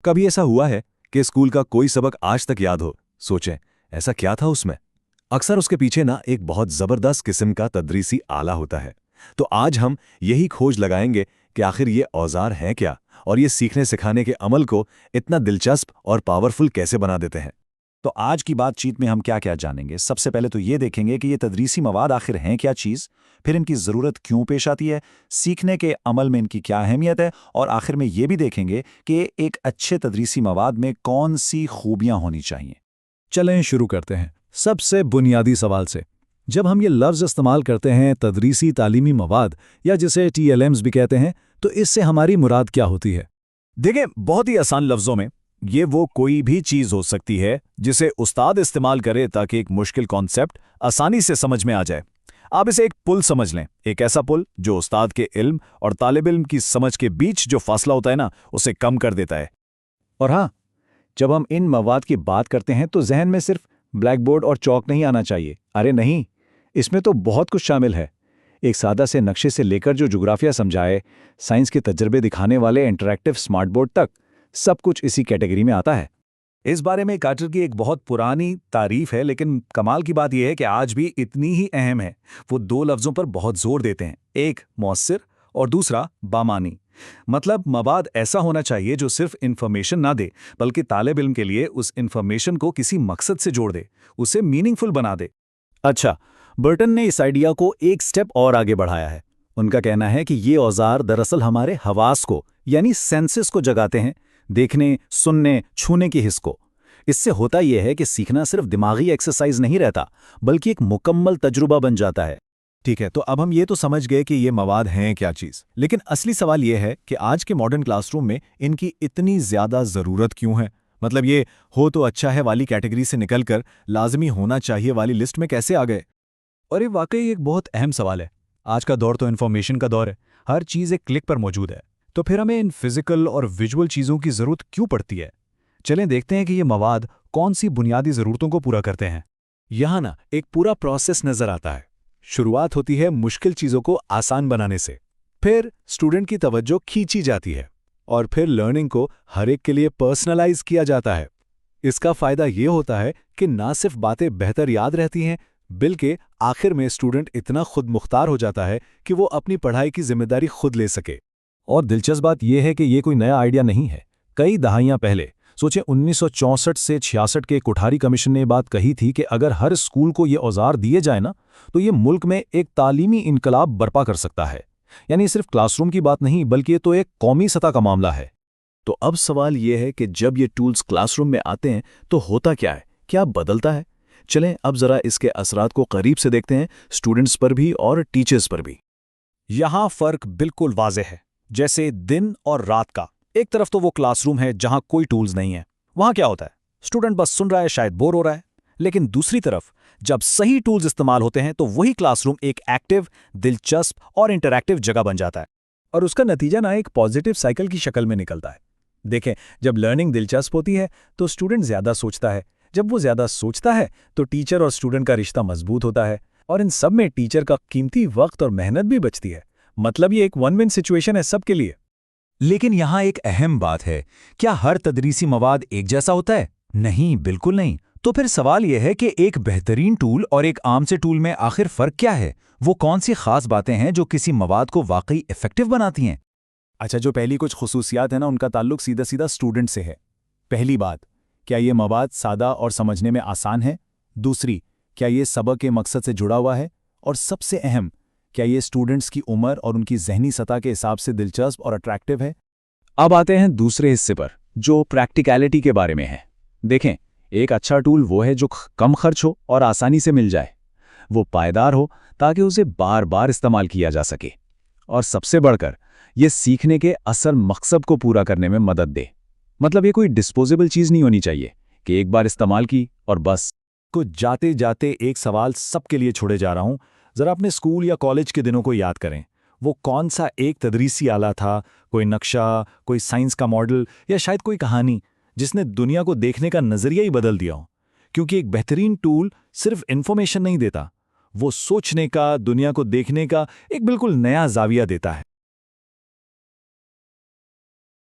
कभी ऐसा हुआ है कि स्कूल का कोई सबक आज तक याद हो? सोचें, ऐसा क्या था उसमें? अक्सर उसके पीछे ना एक बहुत ज़बरदस्त किस्म का तदरीसी आला होता है। तो आज हम यही खोज लगाएंगे कि आखिर ये औजार हैं क्या और ये सीखने सिखाने के अमल को इतना दिलचस्प और पावरफुल कैसे बना देते हैं। तो आज की बातचीत में हम क्या क्या जानेंगे। सबसे पहले तो ये देखेंगे कि ये तदरीसी मवाद आखिर हैं क्या चीज़, फिर इनकी ज़रूरत क्यों पेश आती है, सीखने के अमल में इनकी क्या अहमियत है, और आखिर में ये भी देखेंगे कि एक अच्छे तदरीसी मवाद में कौन सी खूबियाँ होनी चाहिए। चलें शुरू करते हैं सबसे बुनियादी सवाल से। जब हम ये लफ्ज़ इस्तेमाल करते हैं तदरीसी तालीमी मवाद, या जिसे TLMs भी कहते हैं, तो इससे हमारी मुराद क्या होती है? देखिए, बहुत ही आसान लफ्ज़ों में, ये वो कोई भी चीज़ हो सकती है जिसे उस्ताद इस्तेमाल करे ताकि एक मुश्किल कॉन्सेप्ट आसानी से समझ में आ जाए। आप इसे एक पुल समझ लें, एक ऐसा पुल जो उस्ताद के इल्म और तालिब इल्म की समझ के बीच जो फासला होता है ना, उसे कम कर देता है। और हाँ, जब हम इन मवाद की बात करते हैं तो जहन में सिर्फ ब्लैक बोर्ड और चौक नहीं आना चाहिए। अरे नहीं, इसमें तो बहुत कुछ शामिल है। एक सादा से नक्शे से लेकर जो जुग्राफिया समझाए, साइंस के तजर्बे दिखाने वाले इंटरैक्टिव स्मार्ट बोर्ड तक, सब कुछ इसी कैटेगरी में आता है। इस बारे में कार्टर की एक बहुत पुरानी तारीफ है, लेकिन कमाल की बात यह है कि आज भी इतनी ही अहम है। वो दो लफ्ज़ों पर बहुत जोर देते हैं, एक मौसर और दूसरा बामानी। मतलब मवाद ऐसा होना चाहिए जो सिर्फ इंफॉर्मेशन ना दे, बल्कि तालिब इल्म के लिए उस इंफॉर्मेशन को किसी मकसद से जोड़ दे, उसे मीनिंगफुल बना दे। अच्छा, बर्टन ने इस आइडिया को एक स्टेप और आगे बढ़ाया है। उनका कहना है कि ये औजार दरअसल हमारे हवास को, यानी सेंसेस को जगाते हैं, देखने, सुनने, छूने की हिस्स को। इससे होता यह है कि सीखना सिर्फ दिमागी एक्सरसाइज नहीं रहता, बल्कि एक मुकम्मल तजुर्बा बन जाता है। ठीक है, तो अब हम ये तो समझ गए कि ये मवाद हैं क्या चीज़, लेकिन असली सवाल ये है कि आज के मॉडर्न क्लासरूम में इनकी इतनी ज़्यादा ज़रूरत क्यों है? मतलब ये हो तो अच्छा है वाली कैटेगरी से निकलकर लाजमी होना चाहिए वाली लिस्ट में कैसे आ गए? और ये वाकई एक बहुत अहम सवाल है। आज का दौर तो इन्फॉर्मेशन का दौर है, हर चीज़ एक क्लिक पर मौजूद है। तो फिर हमें इन फिजिकल और विजुअल चीज़ों की ज़रूरत क्यों पड़ती है? चलें देखते हैं कि ये मवाद कौन सी बुनियादी ज़रूरतों को पूरा करते हैं। यहाँ ना एक पूरा प्रोसेस नज़र आता है। शुरुआत होती है मुश्किल चीज़ों को आसान बनाने से, फिर स्टूडेंट की तवज्जो खींची जाती है, और फिर लर्निंग को हर एक के लिए पर्सनलाइज किया जाता है। इसका फ़ायदा ये होता है कि ना सिर्फ बातें बेहतर याद रहती हैं, बल्कि आखिर में स्टूडेंट इतना खुद मुख्तार हो जाता है कि वो अपनी पढ़ाई की जिम्मेदारी खुद ले सके। और दिलचस्प बात यह है कि ये कोई नया आइडिया नहीं है। कई दहाइयां पहले, सोचे 1964 से 66 के कोठारी कमीशन ने बात कही थी कि अगर हर स्कूल को ये औजार दिए जाए ना, तो ये मुल्क में एक तालीमी इनकलाब बर्पा कर सकता है। यानी सिर्फ क्लासरूम की बात नहीं, बल्कि ये तो एक कौमी सतह का मामला है। तो अब सवाल ये है कि जब ये टूल्स क्लासरूम में आते हैं तो होता क्या है, क्या बदलता है? चलें अब जरा इसके असरात को करीब से देखते हैं, स्टूडेंट्स पर भी और टीचर्स पर भी। यहां फर्क बिल्कुल वाज़ेह है, जैसे दिन और रात का। एक तरफ तो वो क्लासरूम है जहां कोई टूल्स नहीं है, वहां क्या होता है, स्टूडेंट बस सुन रहा है, शायद बोर हो रहा है। लेकिन दूसरी तरफ जब सही टूल्स इस्तेमाल होते हैं तो वही क्लासरूम एक एक्टिव, दिलचस्प और इंटरैक्टिव जगह बन जाता है, और उसका नतीजा ना एक पॉजिटिव साइकिल की शक्ल में निकलता है। देखें, जब लर्निंग दिलचस्प होती है तो स्टूडेंट ज्यादा सोचता है, जब वो ज्यादा सोचता है तो टीचर और स्टूडेंट का रिश्ता मजबूत होता है, और इन सब में टीचर का कीमती वक्त और मेहनत भी बचती है। मतलब ये एक वन विन सिचुएशन है सबके लिए। लेकिन यहाँ एक अहम बात है, क्या हर तदरीसी मवाद एक जैसा होता है? नहीं, बिल्कुल नहीं। तो फिर सवाल यह है कि एक बेहतरीन टूल और एक आम से टूल में आखिर फ़र्क क्या है? वो कौन सी खास बातें हैं जो किसी मवाद को वाकई इफेक्टिव बनाती हैं? अच्छा, जो पहली कुछ खुसूसियात है ना, उनका ताल्लुक सीधा सीधा स्टूडेंट से है। पहली बात, क्या ये मवाद सादा और समझने में आसान है? दूसरी, क्या ये सबक के मकसद से जुड़ा हुआ है? और सबसे अहम, क्या ये स्टूडेंट्स की उम्र और उनकी जहनी सतह के हिसाब से दिलचस्प और अट्रैक्टिव है? अब आते हैं दूसरे हिस्से पर, जो प्रैक्टिकलिटी के बारे में है। देखें, एक अच्छा टूल वो है जो कम खर्च हो और आसानी से मिल जाए, वो पायदार हो ताकि उसे बार बार इस्तेमाल किया जा सके, और सबसे बढ़कर ये सीखने के असल मकसद को पूरा करने में मदद दे। मतलब ये कोई डिस्पोजेबल चीज़ नहीं होनी चाहिए कि एक बार इस्तेमाल की और बस। कुछ जाते जाते एक सवाल सबके लिए छोड़े जा रहा हूं, जरा अपने स्कूल या कॉलेज के दिनों को याद करें। वो कौन सा एक तदरीसी आला था, कोई नक्शा, कोई साइंस का मॉडल, या शायद कोई कहानी, जिसने दुनिया को देखने का नजरिया ही बदल दिया हो? क्योंकि एक बेहतरीन टूल सिर्फ इंफॉर्मेशन नहीं देता, वो सोचने का, दुनिया को देखने का एक बिल्कुल नया जाविया देता है।